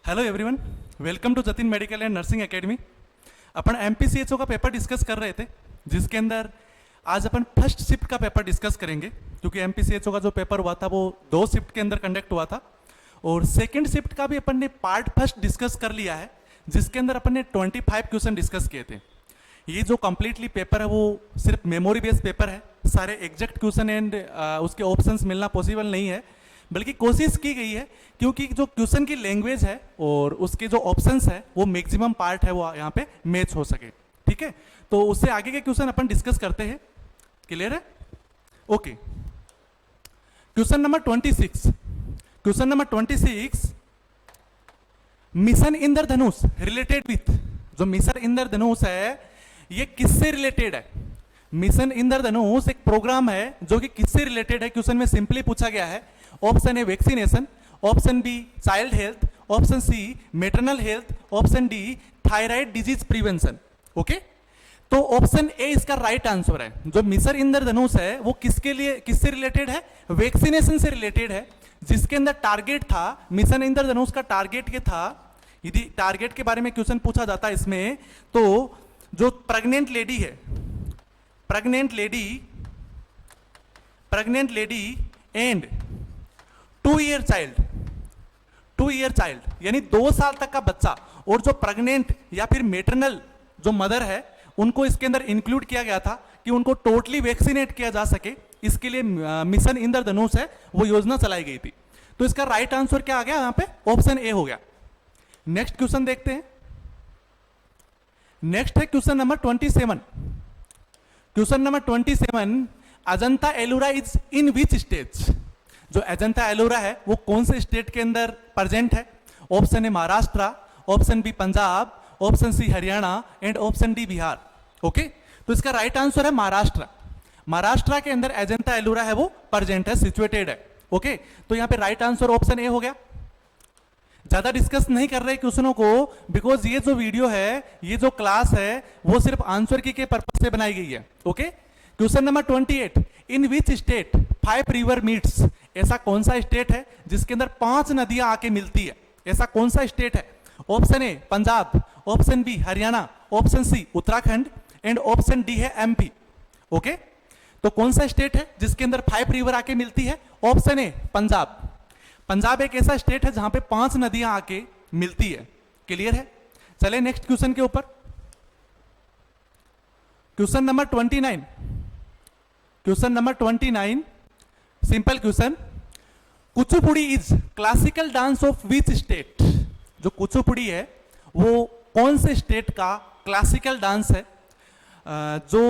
Hello everyone, welcome to Jatin medical and nursing academy. अपन MPCHO का paper discuss कर रहे थे, जिसके अंदर आज अपन फर्स्ट शिफ्ट का पेपर डिस्कस करेंगे, क्योंकि एमपीसीएचओ का जो पेपर हुआ था वो 2 शिफ्ट के अंदर कंडक्ट हुआ था। और सेकंड शिफ्ट का भी अपन ने पार्ट फर्स्ट डिस्कस कर लिया है, जिसके अंदर अपन ने 25 क्वेश्चन डिस्कस किए थे। ये जो कंप्लीटली पेपर है वो सिर्फ मेमोरी बेस्ड पेपर है, सारे एग्जैक्ट क्वेश्चन एंड उसके ऑप्शंस मिलना पॉसिबल नहीं है, बल्कि कोशिश की गई है क्योंकि जो क्वेश्चन की लैंग्वेज है और उसके जो ऑप्शंस है वो मैक्सिमम पार्ट है वो यहाँ पे मैच हो सके। ठीक है, तो उससे आगे के क्वेश्चन अपन डिस्कस करते हैं। क्लियर है? Okay, question number 26। Question number 26, mission Indradhanush related with. जो मिशन इंद्रधनुष है ये किससे रिलेटेड है? मिशन इंद्रधनुष एक प्रोग्राम है जो कि किससे रिलेटेड है, क्वेश्चन में सिंपली पूछा गया है। Option A vaccination, option B child health, option C maternal health, option D thyroid disease prevention. Okay, तो ऑप्शन ए इसका राइट आंसर है। जो मिशन इंद्रधनुष है वो किससे रिलेटेड है? वैक्सीनेशन से रिलेटेड है, जिसके अंदर टारगेट था, मिशन इंद्रधनुष का टारगेट ये था। यदि टारगेट के बारे में क्वेश्चन पूछा जाता है इसमें, तो जो प्रेग्नेंट लेडी है, pregnant lady and 2 year child यानी 2 साल तक का बच्चा, और जो प्रेग्नेंट या फिर मैटरनल जो मदर है उनको इसके अंदर इंक्लूड किया गया था कि उनको टोटली वैक्सीनेट किया जा सके। इसके लिए मिशन इंद्रधनुष है वो योजना चलाई गई थी। तो इसका राइट आंसर क्या आ गया यहाँ पे? ऑप्शन ए हो गया। नेक्स्ट क्वेश्चन देखते हैं। नेक्स्ट है question number 27। Question number 27, Ajanta Ellora is in which state? जो अजंता एलोरा है वो कौन से स्टेट के अंदर प्रेजेंट है? Option A Maharashtra, option B Punjab, option C Haryana and option D Bihar. Okay, तो इसका राइट आंसर है महाराष्ट्र। महाराष्ट्र के अंदर अजंता एलोरा है वो प्रेजेंट है, सिचुएटेड है। ओके, तो यहां पे राइट आंसर ऑप्शन ए हो गया। ज्यादा डिस्कस नहीं कर रहे क्वेश्चनों को, बिकॉज ये जो वीडियो है, ये जो क्लास है वो सिर्फ आंसर की के पर्पज से बनाई गई है। Okay, question number 28, in which state 5 river meets? ऐसा कौन सा स्टेट है जिसके अंदर 5 नदियां आके मिलती है? ऐसा कौन सा स्टेट है? Option A Punjab, option B Haryana, option C Uttarakhand and option D है एमपी। ओके, तो कौन सा स्टेट है जिसके अंदर 5 रिवर आके मिलती है? Option A Punjab. पंजाब एक ऐसा स्टेट है जहां पे 5 नदियां आके मिलती है। क्लियर है? चले नेक्स्ट क्वेश्चन के ऊपर। Question number 29। Question number 29, simple question. Kuchipudi is classical dance of which state? जो कुचिपुड़ी है वो कौन से स्टेट का क्लासिकल डांस है? जो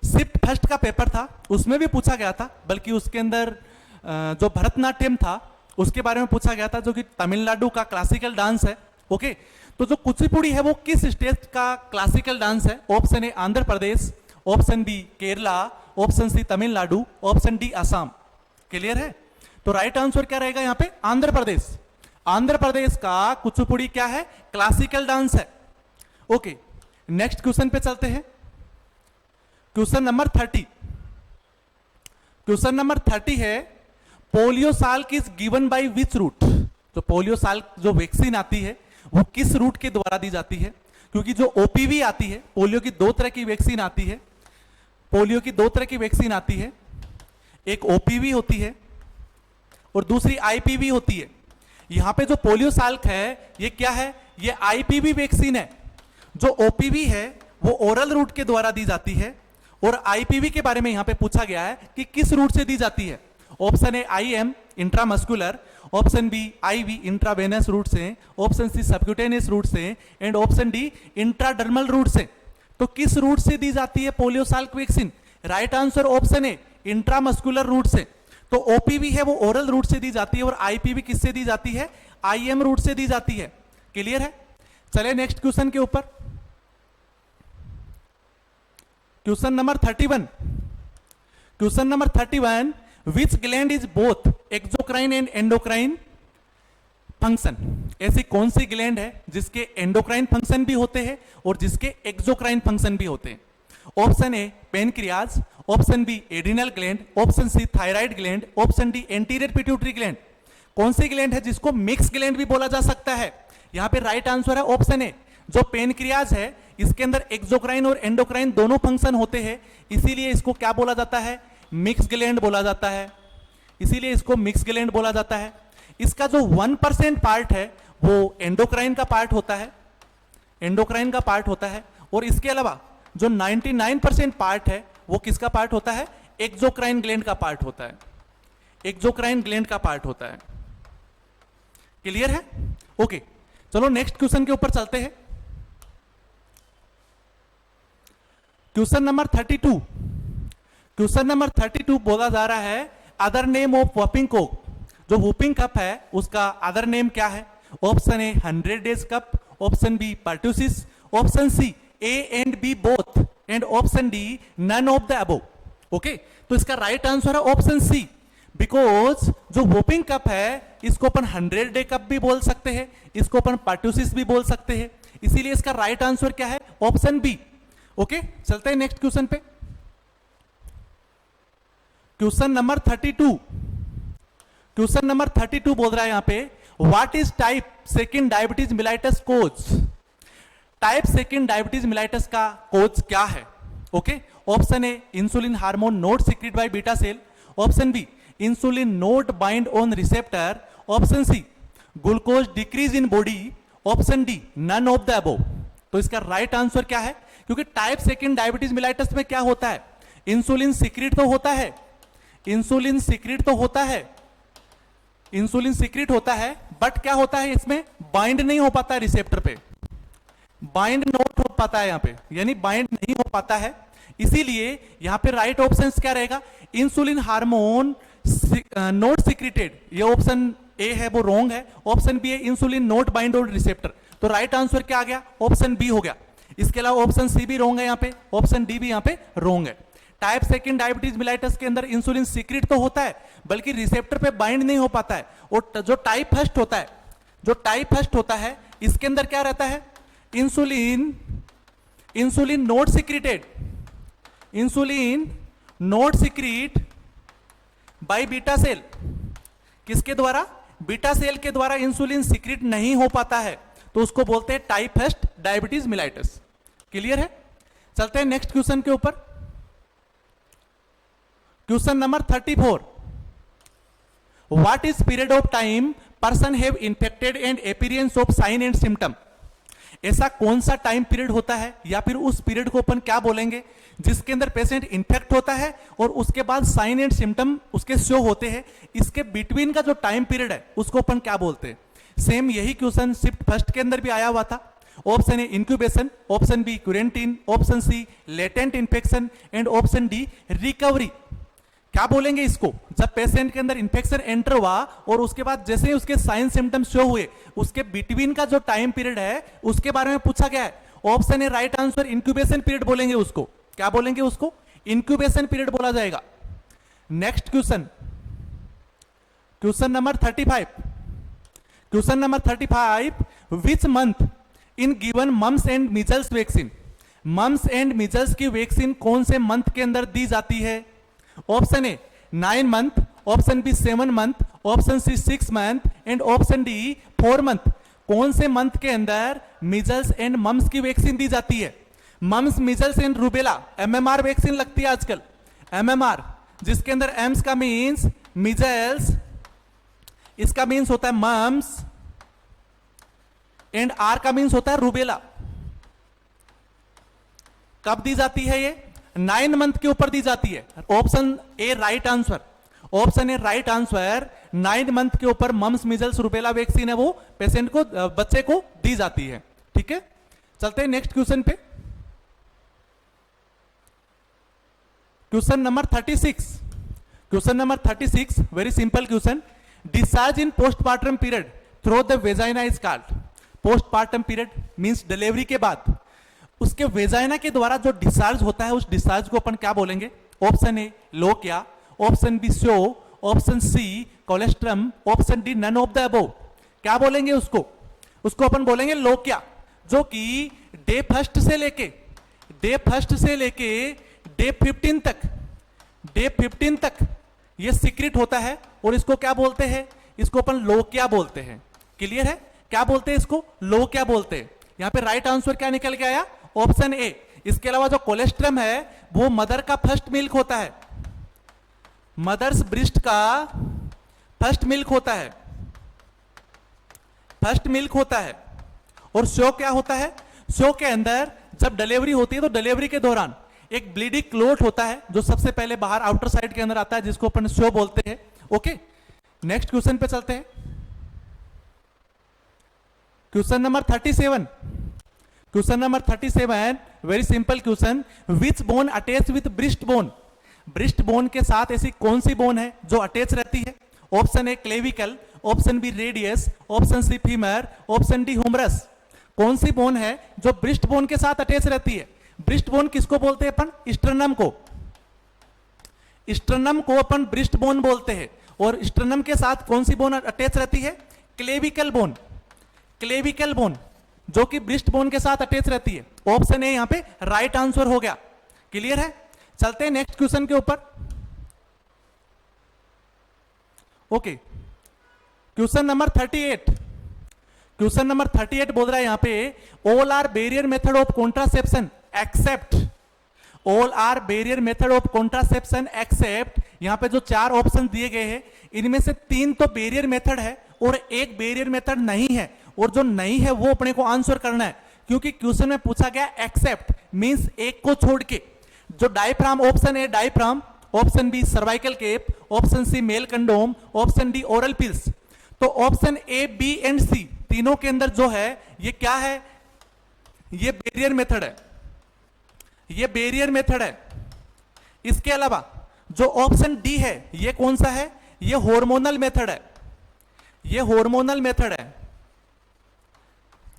शिफ्ट फर्स्ट का पेपर था उसमें भी पूछा गया था, बल्कि उसके अंदर जो भरतनाट्यम था उसके बारे में पूछा गया था, जो कि तमिलनाडु का क्लासिकल डांस है। ओके, तो जो कुचिपुड़ी है वो किस स्टेट का क्लासिकल डांस है? Option A Andhra Pradesh, option B Kerala, option C Tamil Nadu, option D Assam. Clear है? तो राइट आंसर क्या रहेगा यहाँ पे? आंध्र प्रदेश। आंध्र प्रदेश का कुचिपुड़ी क्या है? क्लासिकल डांस है। ओके, नेक्स्ट क्वेश्चन पे चलते हैं। Question number 30। क्वेश्चन नंबर 30 है, polio Salk is given by which route? तो पोलियो साल्क जो वैक्सीन आती है वो किस रूट के द्वारा दी जाती है? क्योंकि जो ओपीवी आती है, पोलियो की 2 तरह की वैक्सीन आती है। पोलियो की 2 तरह की वैक्सीन आती है, एक ओपीवी होती है और दूसरी आईपीवी होती है। यहां पे जो पोलियो साल्क है ये क्या है? ये आईपीवी वैक्सीन है। जो ओपीवी है वो ओरल रूट के द्वारा दी जाती है, और आईपीवी के बारे में यहां पे पूछा गया है कि किस रूट से दी जाती है। Option A IM intramuscular, option B IV intravenous route से, ऑप्शन सी सबक्यूटेनियस रूट से and option D intradermal route से। तो किस रूट से दी जाती है polio Salk vaccine? Right answer option A intramuscular route से। तो ओपीवी है वो ओरल रूट से दी जाती है, और आईपीवी किससे दी जाती है? आईएम रूट से दी जाती है। क्लियर है? चले नेक्स्ट क्वेश्चन के ऊपर। Question number 31। Question number 31, which gland is both exocrine and endocrine function? ऐसी कौन सी ग्लैंड है जिसके एंडोक्राइन फंक्शन भी होते हैं और जिसके एक्सोक्राइन फंक्शन भी होते हैं? Option A pancreas, option B adrenal gland, option C thyroid gland, option D anterior pituitary gland. कौन सी ग्लैंड है जिसको मिक्स ग्लैंड भी बोला जा सकता है? यहाँ पे राइट आंसर है ऑप्शन ए। जो पेनक्रियाज है इसके अंदर एक्सोक्राइन और एंडोक्राइन दोनों फंक्शन होते हैं, इसीलिए इसको क्या बोला जाता है, मिक्स ग्लैंड बोला जाता है, इसीलिए इसको मिक्स ग्लैंड बोला जाता है। इसका जो 1% पार्ट है वो एंडोक्राइन का पार्ट होता है, एंडोक्राइन का पार्ट होता है, और इसके अलावा जो 99% पार्ट है वो किसका पार्ट होता है, एक्सोक्राइन ग्लैंड का पार्ट होता है, एक्सोक्राइन ग्लैंड का पार्ट होता है। क्लियर है? ओके, चलो नेक्स्ट क्वेश्चन के ऊपर चलते हैं। क्वेश्चन नंबर 32, क्वेश्चन नंबर 32 बोला जा रहा है other name of whooping cough. जो वूपिंग कप है उसका अदर नेम क्या है? Option A 100 days cough, option B pertussis, option C A and B both, and option D none of the above. Okay, तो इसका राइट आंसर है option C, because जो whooping cough है इसको अपन 100 डे कप भी बोल सकते हैं, इसको अपन पर्टुसिस भी बोल सकते हैं, इसीलिए इसका राइट आंसर क्या है, ऑप्शन बी। ओके, चलते हैं नेक्स्ट क्वेश्चन पे। क्वेश्चन नंबर 32, क्वेश्चन नंबर 32 बोल रहा है यहां पे what is type second diabetes mellitus cause. Type second diabetes mellitus का कोज क्या है? Okay, option A insulin hormone not secrete by beta cell, option B insulin not bind on receptor, option C glucose decrease in body, option D none of the above. तो इसका right answer क्या है? क्योंकि type second diabetes mellitus में क्या होता है, insulin secret तो होता है, इंसुलिन सीक्रेट तो होता है, इंसुलिन सीक्रेट होता है, बट क्या होता है इसमें, बाइंड नहीं हो पाता है रिसेप्टर पे, बाइंड नोट हो पाता है यहां पे, यानी बाइंड नहीं हो पाता है, इसीलिए यहां पे राइट ऑप्शन क्या रहेगा, इंसुलिन हार्मोन नोट सीक्रेटेड। ये ऑप्शन ए है वो रॉन्ग है, ऑप्शन बी है insulin not bind on receptor. तो राइट आंसर क्या आ गया, ऑप्शन बी हो गया। इसके अलावा ऑप्शन सी भी रॉन्ग है यहाँ पे, ऑप्शन डी भी यहाँ पे रॉन्ग है। टाइप सेकंड डायबिटीज मिलाइटस के अंदर इंसुलिन सीक्रेट तो होता है, बल्कि रिसेप्टर पे बाइंड नहीं हो पाता है। और जो टाइप फर्स्ट होता है, जो टाइप फर्स्ट होता है इसके अंदर क्या रहता है, insulin, insulin not secreted, insulin not secrete by beta cell. किसके द्वारा, बीटा सेल के द्वारा इंसुलिन सीक्रेट नहीं हो पाता है, तो उसको बोलते हैं type first diabetes mellitus. Clear है? चलते हैं नेक्स्ट क्वेश्चन के ऊपर। Question number 34, what is period of time person have infected and appearance of sine and symptom. ऐसा कौन सा टाइम पीरियड होता है, या फिर उस पीरियड को अपन क्या बोलेंगे, जिसके अंदर पेशेंट इन्फेक्ट होता है और उसके बाद साइन एंड सिम्टम उसके शो होते हैं। इसके बिटवीन का जो टाइम पीरियड है उसको अपन क्या बोलते हैं। सेम यही क्वेश्चन शिफ्ट फर्स्ट के अंदर भी आया हुआ था। Option A incubation, option B quarantine, option C latent infection, and option D recovery. क्या बोलेंगे इसको, जब पेशेंट के अंदर इंफेक्शन एंटर हुआ और उसके बाद जैसे ही उसके साइन सिम्टम्स शो हुए, उसके बिटवीन का जो टाइम पीरियड है उसके बारे में पूछा गया है। Option A right answer incubation period बोलेंगे उसको। क्या बोलेंगे उसको, इंक्यूबेशन पीरियड बोला जाएगा। Next question, question number 35, question number 35, which month in given mumps and measles vaccine. Mumps and measles की वैक्सीन कौन से मंथ के अंदर दी जाती है? Option A 9 month, option B 7 month, option C 6 month, and option D 4 month. कौन से मंथ के अंदर मीजल्स एंड मम्स की वैक्सीन दी जाती है? Mumps, measles and rubella, MMR vaccine लगती है आजकल, एमएमआर, जिसके अंदर एम्स का मीन्स मीजल्स, इसका मीन्स होता है मम्स, एंड आर का मीन्स होता है रूबेला। कब दी जाती है ये? 9 मंथ के ऊपर दी जाती है। Option A right answer, option A right answer, 9 month के ऊपर मम्स, मीजल्स, रूबेला वैक्सीन है वो पेशेंट को, बच्चे को दी जाती है। ठीक है, चलते हैं नेक्स्ट क्वेश्चन पे। Question number 36, question number 36, very simple question. Discharge in postmortem period through the vagina is called. Postmortem period means delivery के बाद उसके वेजाइना के द्वारा जो डिस्चार्ज होता है उस डिस्चार्ज को अपन क्या बोलेंगे? Option A lochia, option B show, option C colostrum, option D none of the above. क्या बोलेंगे उसको? उसको अपन बोलेंगे लोकिया, जो कि डे फर्स्ट से लेके डे 15 तक, डे 15 तक ये सीक्रेट होता है, और इसको क्या बोलते हैं? इसको अपन लोकिया बोलते हैं। क्लियर है? क्या बोलते हैं इसको, लो क्या बोलते हैं। यहां पे राइट आंसर क्या निकल के आया, ऑप्शन ए। इसके अलावा जो कोलेस्ट्रम है वो मदर का फर्स्ट मिल्क होता है, मदर्स ब्रेस्ट का फर्स्ट मिल्क होता है, फर्स्ट मिल्क होता है। और शो क्या होता है, शो के अंदर जब डिलीवरी होती है तो डिलीवरी के दौरान एक ब्लीडिंग क्लोट होता है जो सबसे पहले बाहर आउटर साइड के अंदर आता है, जिसको अपन शो बोलते हैं। ओके, नेक्स्ट क्वेश्चन पे चलते हैं। Question number 37, question number 37, very simple question. Which bone attach with breast bone, breast bone के साथ ऐसी कौन सी बोन है जो अटैच रहती है। Option A clavicle, option B radius, option C femur, option D humerus. कौन सी बोन है जो ब्रेस्ट बोन के साथ अटैच रहती है। ब्रेस्ट बोन किसको बोलते हैं अपन, स्टर्नम को, स्टर्नम को अपन ब्रेस्ट बोन बोलते हैं। और स्टर्नम के साथ कौन सी बोन अटैच रहती है, क्लेविकल बोन, क्लेविकल बोन जो कि ब्रेस्ट बोन के साथ अटैच रहती है। ऑप्शन ए यहां पे राइट आंसर हो गया। क्लियर है, चलते हैं नेक्स्ट क्वेश्चन के ऊपर। Okay, question number 38, question number 38 बोल रहा है यहां पे all are barrier method of contraception except, all are barrier method of contraception except. यहां पे जो 4 ऑप्शन दिए गए हैं इनमें से 3 तो बैरियर मेथड है और एक बैरियर मेथड नहीं है, और जो नहीं है वो अपने को आंसर करना है, क्योंकि क्वेश्चन में पूछा गया एक्सेप्ट मींस एक को छोड़ के। जो diaphragm, option A diaphragm, option B cervical cap, option C male condom, option D oral pills. तो option A, B and C तीनों के अंदर जो है ये क्या है, ये बैरियर मेथड है, ये बैरियर मेथड है। इसके अलावा जो ऑप्शन डी है ये कौन सा है, ये हार्मोनल मेथड है, ये हार्मोनल मेथड है।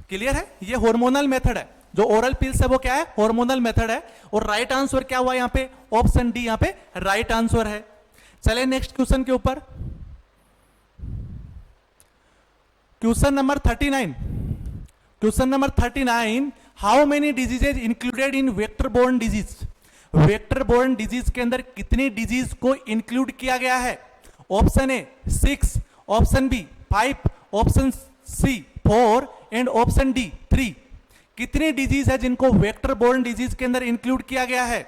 क्लियर है, ये हार्मोनल मेथड है। जो ओरल पिल्स है वो क्या है, हार्मोनल मेथड है। और राइट आंसर क्या हुआ यहां पे, ऑप्शन डी यहां पे राइट आंसर है। चले नेक्स्ट क्वेश्चन के ऊपर। Question number 39, question number 39, how many diseases included in vector borne disease. Vector borne disease के अंदर कितनी डिजीज को इंक्लूड किया गया है। Option A 6, option B 5, option C 4 and option D 3। कितनी डिजीज है जिनको वेक्टर बोर्न डिजीज के अंदर इंक्लूड किया गया है।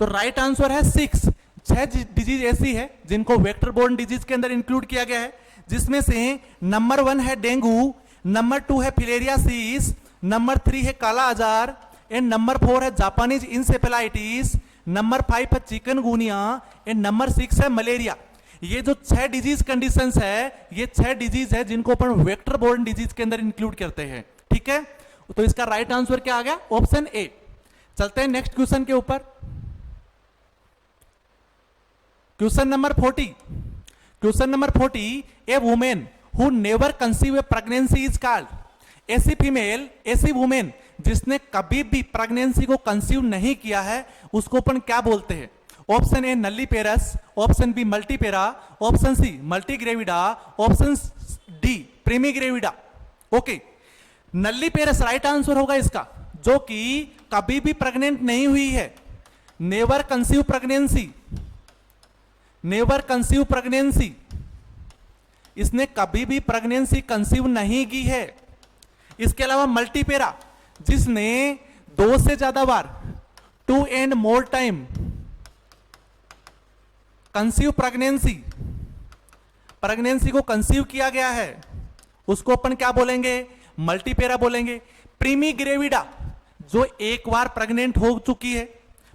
तो राइट आंसर है 6। 6 डिजीज ऐसी है जिनको वेक्टर बोर्न डिजीज के अंदर इंक्लूड किया गया है, जिसमें से नंबर 1 है डेंगू, नंबर 2 है फिलेरियासिस, नंबर 3 है काला आजार एंड नंबर 4 है जापानीज इंसेफेलाइटिस, नंबर 5 है चिकनगुनिया एंड नंबर 6 है मलेरिया। ये जो 6 डिजीज कंडीशंस है, ये 6 डिजीज है जिनको अपन वेक्टर बोर्न डिजीज के अंदर इंक्लूड करते हैं। ठीक है, तो इसका राइट आंसर क्या आ गया, ऑप्शन ए। चलते हैं नेक्स्ट क्वेश्चन के ऊपर। Question number 40, question number 40, A women who never conceive A pregnancy is called. ऐसी फीमेल, ऐसी वुमेन जिसने कभी भी प्रेगनेंसी को कंसीव नहीं किया है उसको अपन क्या बोलते हैं। Option A nulliparous, option B multipara, option C multigravida, option D primigravida. Okay, nulliparous right answer होगा इसका, जो कि कभी भी प्रेग्नेंट नहीं हुई है। Never conceive pregnancy, never conceive pregnancy, इसने कभी भी प्रेगनेंसी कंसीव नहीं की है। इसके अलावा मल्टीपेरा, जिसने 2 से ज्यादा बार, 2 and more time conceive pregnancy, pregnancy को कंसीव किया गया है, उसको अपन क्या बोलेंगे, मल्टीपेरा बोलेंगे। प्रीमीग्रेविडा, जो एक बार प्रेग्नेंट हो चुकी है,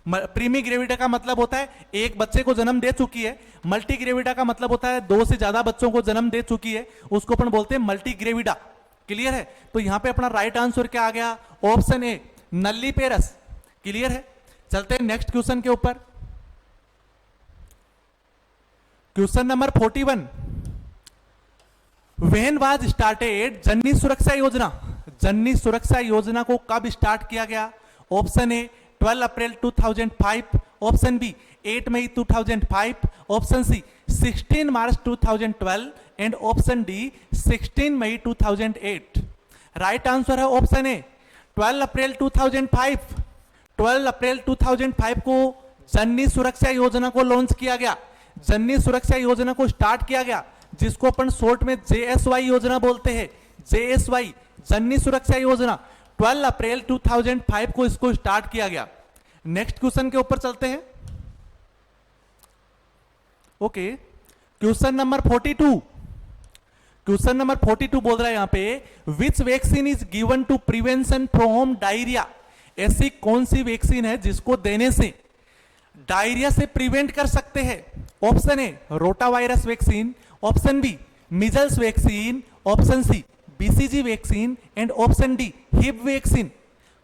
प्रीमीग्रेविडा का मतलब होता है एक बच्चे को जन्म दे चुकी है। मल्टीग्रेविडा का मतलब होता है 2 से ज्यादा बच्चों को जन्म दे चुकी है, उसको अपन बोलते हैं मल्टीग्रेविडा। क्लियर है, तो यहां पे अपना राइट आंसर क्या आ गया, ऑप्शन ए नल्लीपेरस। क्लियर है, चलते हैं नेक्स्ट क्वेश्चन के ऊपर। Question number 41, when was started Janani Suraksha Yojana. जननी सुरक्षा योजना को कब स्टार्ट किया गया। Option A 12 April 2005, option B 8 मई 2005, option C 16 March 2012 and option D 16 मई 2008। राइट आंसर है ऑप्शन ए 12 अप्रैल 2005। 12 अप्रैल 2005 को जननी सुरक्षा योजना को लॉन्च किया गया, जननी सुरक्षा योजना को स्टार्ट किया गया, जिसको अपन शॉर्ट में JSY योजना बोलते हैं। JSY जननी सुरक्षा योजना 12 अप्रैल 2005 को इसको स्टार्ट किया गया। नेक्स्ट क्वेश्चन के ऊपर चलते हैं। Okay, question number 42। Question number 42 बोल रहा है यहां पे, which vaccine is given to prevention from diarrhoea. ऐसी कौन सी वैक्सीन है जिसको देने से डायरिया से प्रिवेंट कर सकते हैं? Option A rotavirus vaccine, option B measles vaccine, option C BCG vaccine and option D Hib vaccine.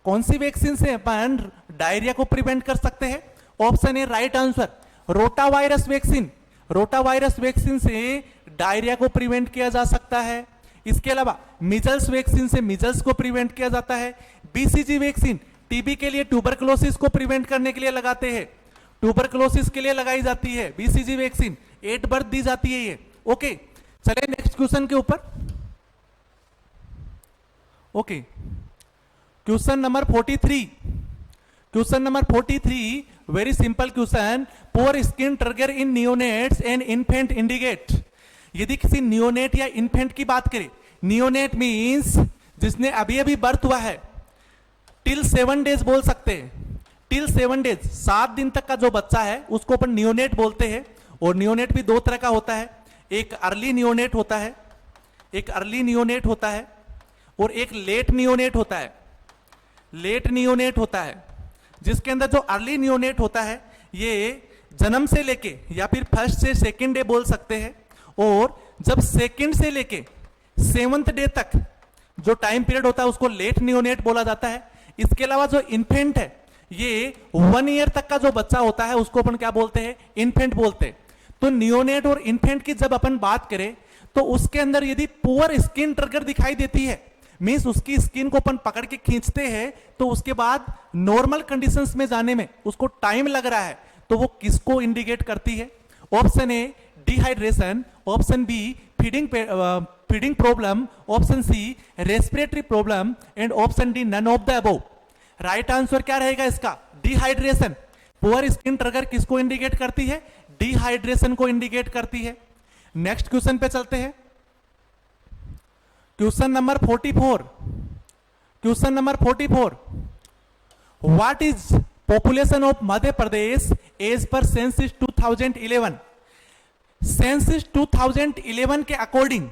कौन सी वैक्सीन से अपन डायरिया को प्रिवेंट कर सकते हैं? Option A right answer rotavirus vaccine. Rotavirus vaccine से डायरिया को प्रिवेंट किया जा सकता है। इसके अलावा मिजल्स वैक्सीन से मिजल्स को प्रिवेंट किया जाता है। BCG वैक्सीन टीबी के लिए, ट्यूबरकुलोसिस को प्रिवेंट करने के लिए लगाते हैं, ट्यूबरकुलोसिस के लिए लगाई जाती है BCG वैक्सीन, 8 बर्थ दी जाती है ये। ओके, चले नेक्स्ट क्वेश्चन के ऊपर। Okay, question number 43। Question number 43 very simple question, poor skin trigger in neonates and infant indicate. यदि किसी नियोनेट या इन्फेंट की बात करें, नियोनेट मींस जिसने अभी अभी बर्थ हुआ है, टिल 7 डेज बोल सकते हैं। टिल 7 डेज, 7 दिन तक का जो बच्चा है उसको अपन नियोनेट बोलते हैं। और नियोनेट भी दो तरह का होता है, एक अर्ली नियोनेट होता है, एक अर्ली नियोनेट होता है और एक लेट नियोनेट होता है। लेट नियोनेट होता है जिसके अंदर जो अर्ली नियोनेट होता है ये जन्म से लेके या फिर फर्स्ट से सेकंड डे बोल सकते हैं, और जब सेकंड से लेके 7th डे तक जो टाइम पीरियड होता है उसको लेट नियोनेट बोला जाता है। इसके अलावा जो इन्फेंट है, ये 1 ईयर तक का जो बच्चा होता है उसको अपन क्या बोलते हैं? इन्फेंट बोलते हैं। तो नियोनेट और इन्फेंट की जब अपन बात करें तो उसके अंदर यदि पुअर स्किन ट्रिगर दिखाई देती है, मींस उसकी स्किन को अपन पकड़ के खींचते हैं तो उसके बाद नॉर्मल कंडीशंस में जाने में उसको टाइम लग रहा है, तो वो किसको इंडिकेट करती है? Option A dehydration, option B feeding problem, option C respiratory problem and option D none of the above. Right answer क्या रहेगा इसका? डिहाइड्रेशन। पुअर स्किन ट्रिगर किसको इंडिकेट करती है? डिहाइड्रेशन को इंडिकेट करती है। नेक्स्ट क्वेश्चन पे चलते हैं। Question number 44। Question number 44, what is population of Madhya Pradesh as per census 2011। Census 2011 के अकॉर्डिंग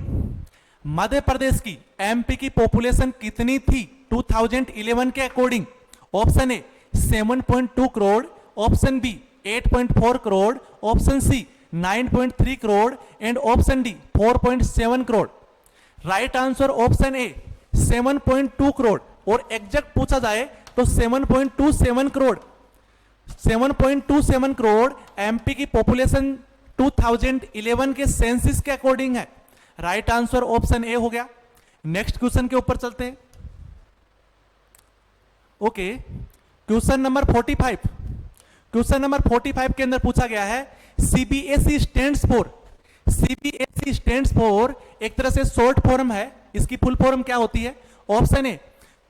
मध्य प्रदेश की, MP की पॉपुलेशन कितनी थी 2011 के according? Option A 7.2 crore, option B 8.4 crore, option C 9.3 crore and option D 4.7 crore. Right answer option A 7.2 crore, और एग्जैक्ट पूछा जाए तो 7.27 करोड़। 7.27 करोड़ MP की पॉपुलेशन 2011 के सेंसस के अकॉर्डिंग है। राइट आंसर ऑप्शन ए हो गया। नेक्स्ट क्वेश्चन के ऊपर चलते हैं। Okay, question number 45। Question number 45 के अंदर पूछा गया है, CBSE stands for. CBSE stands for एक तरह से शॉर्ट फॉर्म है, इसकी फुल फॉर्म क्या होती है? Option A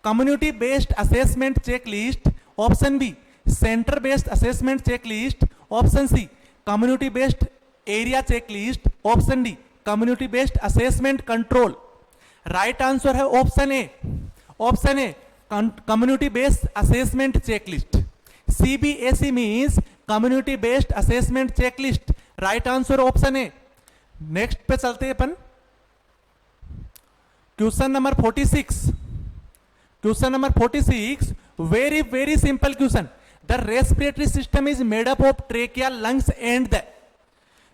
community based assessment checklist, option B centre based assessment checklist, option C community based area checklist, option D community based assessment control. Right answer है option A. Option A community based assessment checklist. CBSE means community based assessment checklist. Right answer option A. Next पे चलते हैं अपन। Question number 46। Question number 46 very very simple question, the respiratory system is made up of trachea, lungs and the.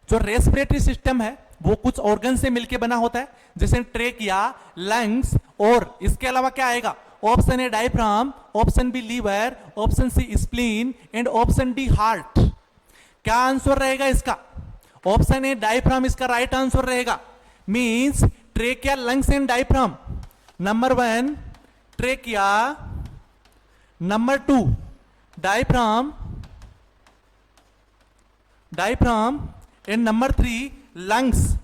जो respiratory system है वो कुछ organ से मिलकर बना होता है, जैसे ट्रेकिया, लंग्स, और इसके अलावा क्या आएगा? Option A diaphragm, option B liver, option C spleen and option D heart. क्या आंसर रहेगा इसका? ऑप्शन ए डायफ्राम इसका राइट आंसर रहेगा। Means trachea, lungs and diaphragm. Number 1 trachea, number 2 diaphragm and number 3 lungs.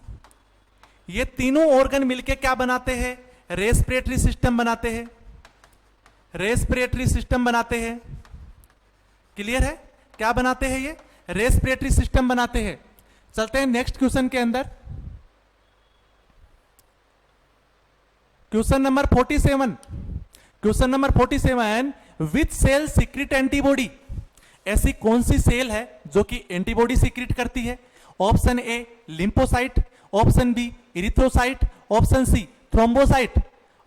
ये तीनों organ मिलके क्या बनाते हैं? रेस्पिरेटरी सिस्टम बनाते हैं। रेस्पिरेटरी सिस्टम बनाते हैं। क्लियर है? क्या बनाते हैं ये? रेस्पिरेटरी सिस्टम बनाते हैं। चलते हैं नेक्स्ट क्वेश्चन के अंदर। क्वेश्चन नंबर 47, क्वेश्चन नंबर 47, विच सेल सीक्रेट एंटीबॉडी, ऐसी कौन सी सेल है जो कि एंटीबॉडी सीक्रेट करती है? Option A lymphocyte, option B erythrocyte, option C thrombocyte,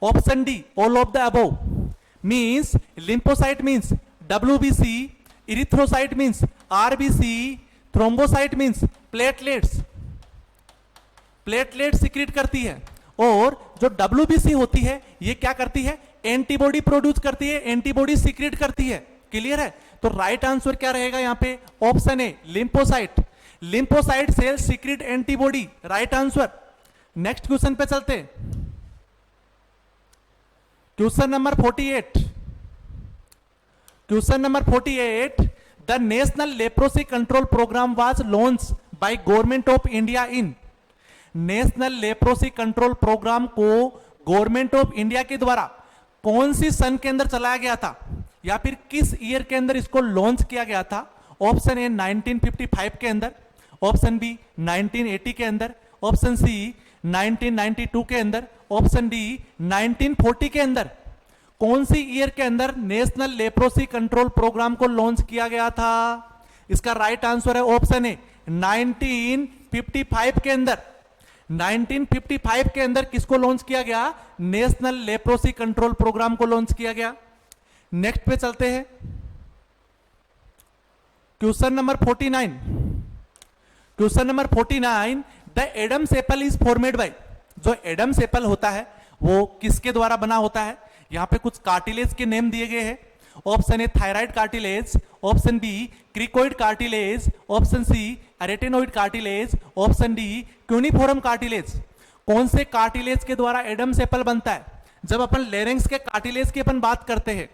option D all of the above. Means lymphocyte means WBC, erythrocyte means RBC, thrombocyte means platelets, platelet secrete करती है। और जो WBC होती है ये क्या करती है? एंटीबॉडी प्रोड्यूस करती है, एंटीबॉडी सीक्रेट करती है। क्लियर है? तो राइट आंसर क्या रहेगा यहां पे? Option A lymphocyte, lymphocyte cell secrete antibody, right answer. Next question पे चलते हैं, question number 48, question number 48, the national leprosy control programme was launch by government of India in, national leprosy control programme को government of India के द्वारा कौन सी सन के अंदर चलाया गया था, या फिर किस ईयर के अंदर इसको लॉन्च किया गया था? ऑप्शन ए 1955 के अंदर, ऑप्शन बी 1980 के अंदर, ऑप्शन सी 1992 के अंदर, ऑप्शन डी 1940 के अंदर। कौन सी ईयर के अंदर नेशनल लेप्रोसी कंट्रोल प्रोग्राम को लॉन्च किया गया था? इसका राइट आंसर है ऑप्शन ए 1955 के अंदर। 1955 के अंदर किसको लॉन्च किया गया? नेशनल लेप्रोसी कंट्रोल प्रोग्राम को लॉन्च किया गया। नेक्स्ट पे चलते हैं, question number 49, question number 49, the Adam's apple is formed by, जो एडम्स एप्पल होता है वो किसके द्वारा बना होता है? यहां पे कुछ कार्टिलेज के नेम दिए गए हैं। Option A thyroid cartilage, option B cricoid cartilage, option C arytenoid cartilage, option D cuneiform cartilage. कौन से कार्टिलेज के द्वारा एडम्स एप्पल बनता है? जब अपन लेरेंक्स के कार्टिलेज की अपन बात करते हैं,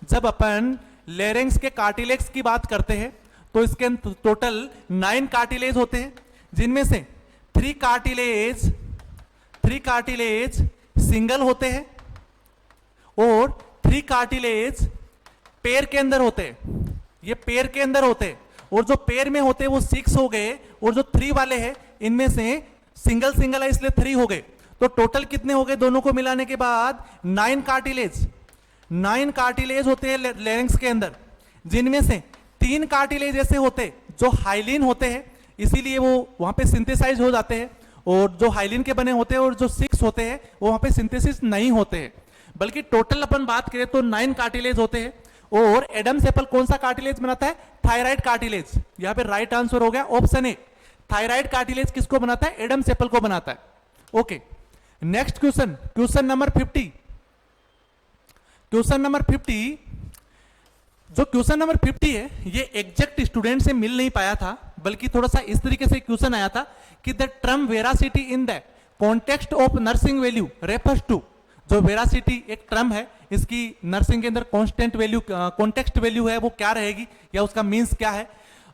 जब अपन लेरेंक्स के कार्टिलेज की बात करते हैं तो इसके टोटल 9 कार्टिलेज होते हैं, जिनमें से 3 कार्टिलेज सिंगल होते हैं और 3 कार्टिलेज पेयर के अंदर होते हैं। ये पेयर के अंदर होते हैं, और जो पेयर में होते हैं वो 6 हो गए, और जो 3 वाले हैं इनमें से सिंगल सिंगल है इसलिए 3 हो गए। तो टोटल कितने हो गए दोनों को मिलाने के बाद? 9 कार्टिलेज। 9 कार्टिलेज होते हैं लेरिंक्स के अंदर, जिनमें से 3 कार्टिलेज ऐसे होते जो हाइलिन होते हैं, इसीलिए वो वहां पे सिंथेसाइज हो जाते हैं, और जो हाइलिन के बने होते हैं, और जो 6 होते हैं वो वहां पे सिंथेसिस नहीं होते हैं। बल्कि टोटल अपन बात करें तो 9 कार्टिलेज होते हैं। और एडम्स एप्पल कौन सा कार्टिलेज बनाता है? Thyroid cartilage. यहां पे राइट आंसर हो गया ऑप्शन ए, थायराइड कार्टिलेज किसको बनाता है? एडम्स एप्पल को बनाता है। Okay, next question, question number 50, question number 50, जो क्वेश्चन नंबर 50 है ये एग्जैक्ट स्टूडेंट से मिल नहीं पाया था, बल्कि थोड़ा सा इस तरीके से क्वेश्चन आया था कि the term veracity in the context of nursing value refers to, जो वेरासिटी एक टर्म है, इसकी नर्सिंग के अंदर कांस्टेंट वैल्यू, कॉन्टेक्स्ट वैल्यू है वो क्या रहेगी, या उसका मीन्स क्या है?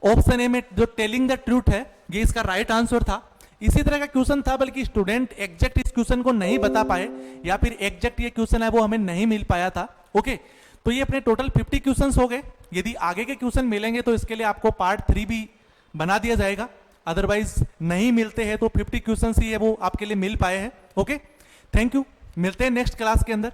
ऑप्शन ए में जो टेलिंग द ट्रूथ है ये इसका राइट आंसर था। इसी तरह का क्वेश्चन था, बल्कि स्टूडेंट एग्जैक्ट इस क्वेश्चन को नहीं बता पाए, या फिर एग्जैक्ट ये क्वेश्चन है वो हमें नहीं मिल पाया था। ओके, तो ये अपने टोटल 50 क्वेश्चंस हो गए। यदि आगे के क्वेश्चन मिलेंगे तो इसके लिए आपको पार्ट 3 भी बना दिया जाएगा, अदरवाइज नहीं मिलते हैं तो 50 क्वेश्चंस ही है वो आपके लिए मिल पाए हैं। ओके, थैंक यू, मिलते हैं नेक्स्ट क्लास के अंदर।